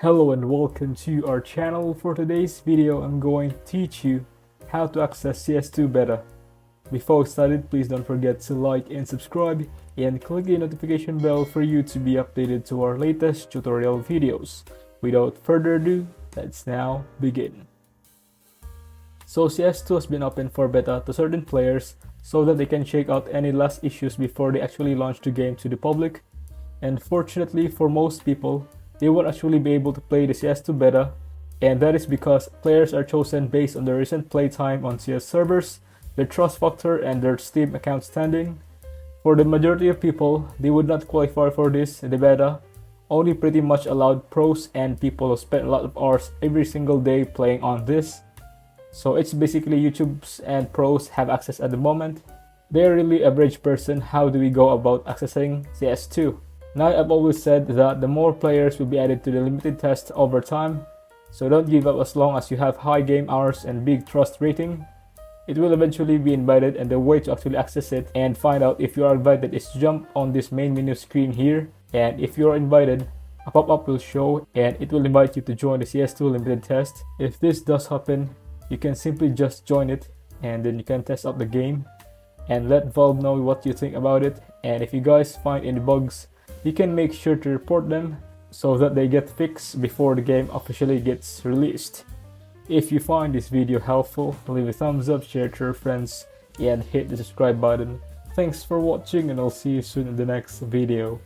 Hello and welcome to our channel. For today's video, I'm going to teach you how to access CS2 beta. Before we start, please don't forget to like and subscribe and click the notification bell for you to be updated to our latest tutorial videos. Without further ado, let's now begin. So CS2 has been open for beta to certain players so that they can check out any last issues before they actually launch the game to the public. And fortunately for most people, they won't actually be able to play the CS2 beta, and that is because players are chosen based on their recent playtime on CS servers, their trust factor, and their Steam account standing. For the majority of people, they would not qualify for this in the beta, only pretty much allowed pros and people who spend a lot of hours every single day playing on this. So it's basically YouTubers and pros have access at the moment. They're really average person. How do we go about accessing CS2? Now, I've always said that the more players will be added to the limited test over time, so don't give up as long as you have high game hours and big trust rating. It will eventually be invited, and the way to actually access it and find out if you are invited is to jump on this main menu screen here, and if you are invited, a pop-up will show and it will invite you to join the CS2 limited test. If this does happen, you can simply just join it and then you can test out the game and let Valve know what you think about it. And if you guys find any bugs, you can make sure to report them so that they get fixed before the game officially gets released. If you find this video helpful, leave a thumbs up, share it to your friends, and hit the subscribe button. Thanks for watching, and I'll see you soon in the next video.